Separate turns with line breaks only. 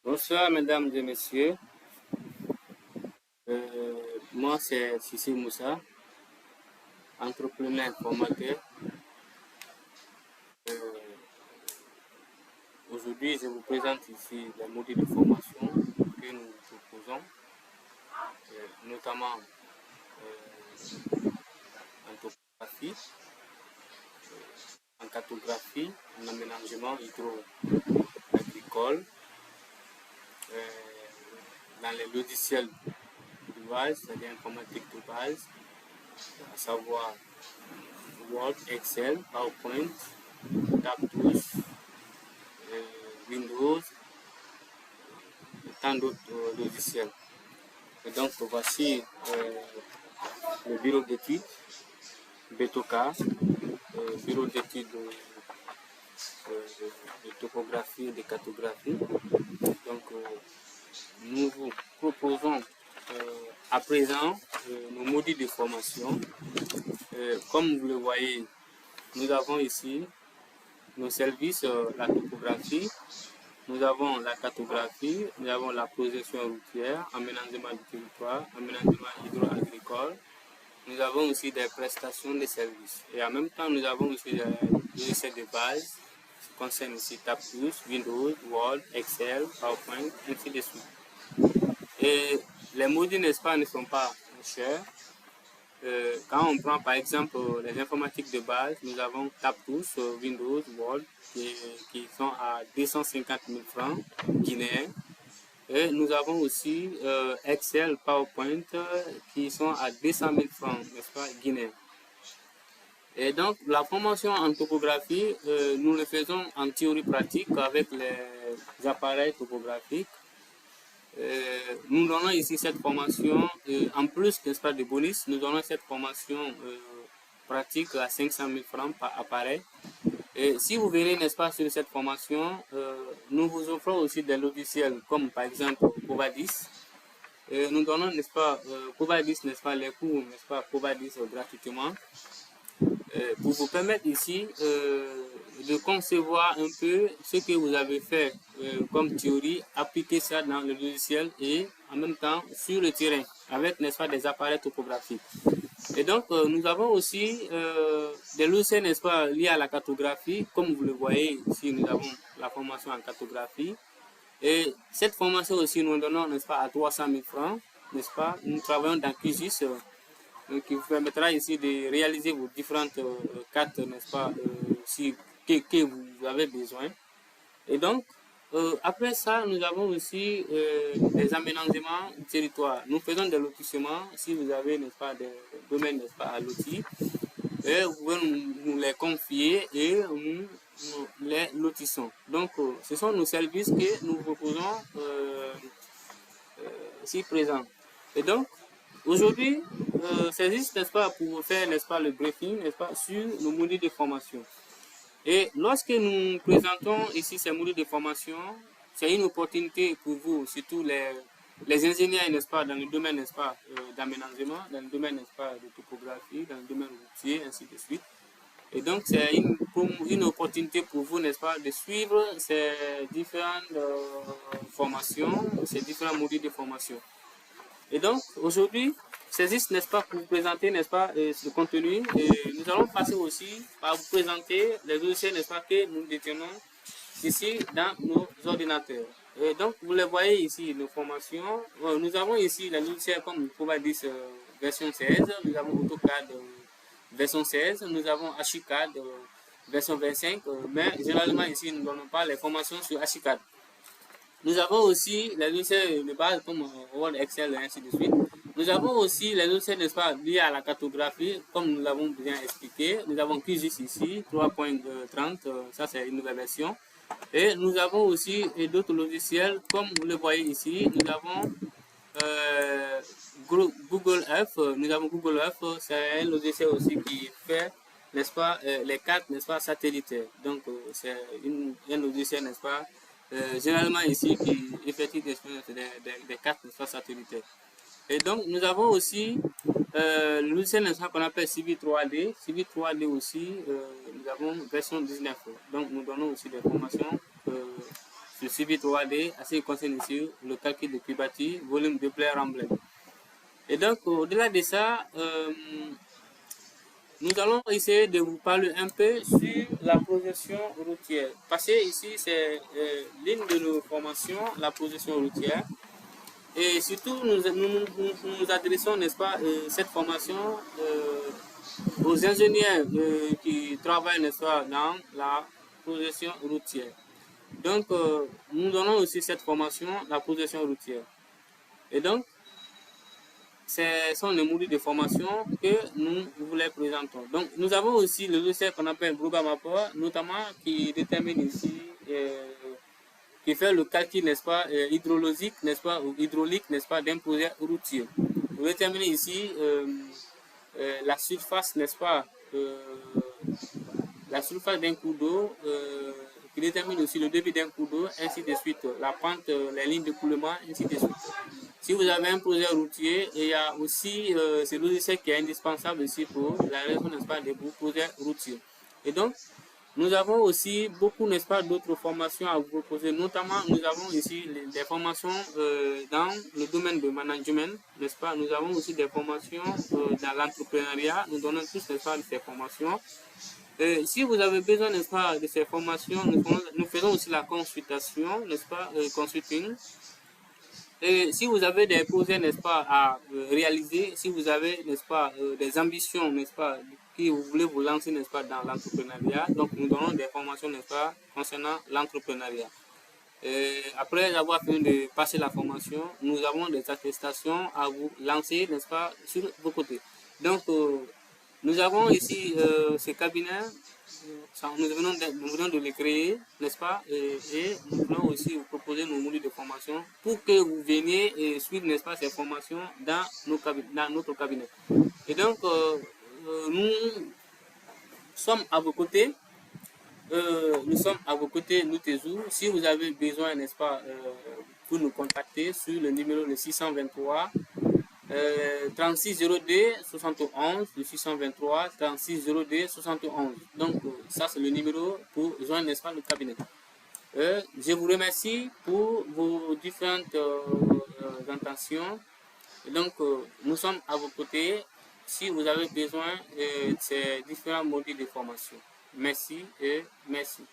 Bonsoir, mesdames et messieurs. Moi, c'est Sissi Moussa, entrepreneur formateur. Euh, Aujourd'hui, je vous présente ici les modules de formation que nous proposons, notamment en topographie, en cartographie, en aménagement hydro-agricole, dans les logiciels de base, c'est-à-dire informatique de base, à savoir Word, Excel, PowerPoint, TabTools, Windows, et tant d'autres logiciels. Et donc voici le bureau d'études, BETOCA, bureau d'études de topographie et de cartographie. Donc nous vous proposons à présent nos modules de formation. Comme vous le voyez, nous avons ici nos services, la topographie, nous avons la cartographie, nous avons la projection routière, aménagement du territoire, aménagement hydro-agricole. Nous avons aussi des prestations de services. Et en même temps, nous avons aussi des logiciels de base qui concernent aussi TabTools, Windows, Word, Excel, PowerPoint, ainsi de suite. Et les modules, n'est-ce pas, ne sont pas chers. Quand on prend par exemple les informatiques de base, nous avons TabTools, Windows, Word, qui sont à 250 000 francs guinéens. Et nous avons aussi Excel, PowerPoint qui sont à 200 000 francs, n'est-ce pas, guinéens. Et donc, la formation en topographie, nous le faisons en théorie pratique avec les appareils topographiques. Nous donnons ici cette formation, en plus, n'est-ce pas, de bonus, nous donnons cette formation pratique à 500 000 francs par appareil. Et si vous venez, n'est-ce pas, sur cette formation, nous vous offrons aussi des logiciels comme par exemple Covadis. Nous donnons, n'est-ce pas, Covadis, n'est-ce pas, les cours, n'est-ce pas, Covadis gratuitement. Pour vous permettre ici de concevoir un peu ce que vous avez fait comme théorie, appliquer ça dans le logiciel et en même temps sur le terrain avec, n'est-ce pas, des appareils topographiques. Et donc, nous avons aussi des logiciels, n'est-ce pas, liés à la cartographie. Comme vous le voyez ici, nous avons la formation en cartographie. Et cette formation aussi, nous donnons, n'est-ce pas, à 300 000 francs, n'est-ce pas. Nous travaillons dans QGIS, qui vous permettra ici de réaliser vos différentes cartes, n'est-ce pas, que vous avez besoin. Et donc, après ça, nous avons aussi des aménagements du territoire. Nous faisons des lotissements. Si vous avez, n'est-ce pas, des domaines, n'est-ce pas, à lotis, et vous pouvez nous les confier et nous les lotissons. Donc, ce sont nos services que nous proposons ici présents. Et donc, aujourd'hui, c'est juste, n'est-ce pas, pour faire, n'est-ce pas, le briefing, n'est-ce pas, sur nos modules de formation. Et lorsque nous présentons ici ces modules de formation, c'est une opportunité pour vous, surtout les ingénieurs, n'est-ce pas, dans le domaine, n'est-ce pas, d'aménagement, dans le domaine, n'est-ce pas, de topographie, dans le domaine routier, ainsi de suite. Et donc, c'est une opportunité pour vous, n'est-ce pas, de suivre ces différentes formations, ces différents modules de formation. Et donc, aujourd'hui, c'est juste, n'est-ce pas, pour vous présenter, n'est-ce pas, ce contenu. Et nous allons passer aussi par vous présenter les logiciels, n'est-ce pas, que nous détenons ici dans nos ordinateurs. Et donc, vous les voyez ici, nos formations. Nous avons ici les logiciels comme Covadis version 16, nous avons AutoCAD version 16, nous avons Archicad version 25, mais généralement ici, nous ne donnons pas les formations sur Archicad. Nous avons aussi les logiciels de base comme Word, Excel et ainsi de suite. Nous avons aussi les logiciels, n'est-ce pas, liés à la cartographie, comme nous l'avons bien expliqué. Nous avons QGIS ici, 3.30, ça c'est une nouvelle version. Et nous avons aussi d'autres logiciels, comme vous le voyez ici. Nous avons Google Earth. Nous avons Google Earth, c'est un logiciel aussi qui fait, n'est-ce pas, les cartes, n'est-ce pas, satellitaires. Donc, c'est un logiciel, n'est-ce pas, généralement ici qui effectue des cartes, n'est-ce pas, satellitaires. Et donc, nous avons aussi le logiciel, n'est-ce pas, qu'on appelle CV 3D. CV 3D aussi, nous avons version 19. Donc, nous donnons aussi des formations le suivi 3D, à ce qui concerne ici le calcul de prix bâti, volume de plaire emblème. Et donc, au-delà de ça, nous allons essayer de vous parler un peu sur la projection routière. Parce que ici, c'est l'une de nos formations, la projection routière. Et surtout, nous adressons, n'est-ce pas, cette formation aux ingénieurs qui travaillent, n'est-ce pas, dans la projection routière. Donc, nous donnons aussi cette formation, la projection routière. Et donc, ce sont les modules de formation que nous vous les présentons. Donc, nous avons aussi le logiciel qu'on appelle Global Mapper, notamment qui détermine ici, qui fait le calcul, n'est-ce pas, hydrologique, n'est-ce pas, ou hydraulique, n'est-ce pas, d'un projet routier. Vous déterminez ici la surface, n'est-ce pas, la surface d'un cours d'eau, qui détermine aussi le débit d'un cours d'eau, ainsi de suite, la pente, les lignes de coulement, ainsi de suite. Si vous avez un projet routier, il y a aussi ce logiciel qui est indispensable ici pour la raison, n'est-ce pas, des projets routiers. Et donc, nous avons aussi beaucoup, n'est-ce pas, d'autres formations à vous proposer. Notamment, nous avons ici des formations dans le domaine de management, n'est-ce pas. Nous avons aussi des formations dans l'entrepreneuriat. Nous donnons tous, n'est-ce pas, ces formations. Si vous avez besoin, n'est-ce pas, de ces formations, nous faisons aussi la consultation, n'est-ce pas, consulting. Et si vous avez des projets, n'est-ce pas, à réaliser, si vous avez, n'est-ce pas, des ambitions, n'est-ce pas, que vous voulez vous lancer, n'est-ce pas, dans l'entrepreneuriat, donc nous donnons des formations, n'est-ce pas, concernant l'entrepreneuriat. Après avoir fini de passer la formation, nous avons des attestations à vous lancer, n'est-ce pas, sur vos côtés. Donc, nous avons ici ces cabinets, nous venons de les créer, n'est-ce pas, et nous voulons aussi vous proposer nos modules de formation pour que vous veniez et suivre, n'est-ce pas, ces formations dans notre cabinet. Et donc, nous sommes à vos côtés. Nous toujours. Si vous avez besoin, n'est-ce pas, vous nous contacter sur le numéro de 623 3602 71, le 623 3602 71. Donc, ça, c'est le numéro pour joindre, n'est-ce pas, le cabinet. Je vous remercie pour vos différentes intentions. Et donc, nous sommes à vos côtés si vous avez besoin de ces différents modules de formation. Merci et merci.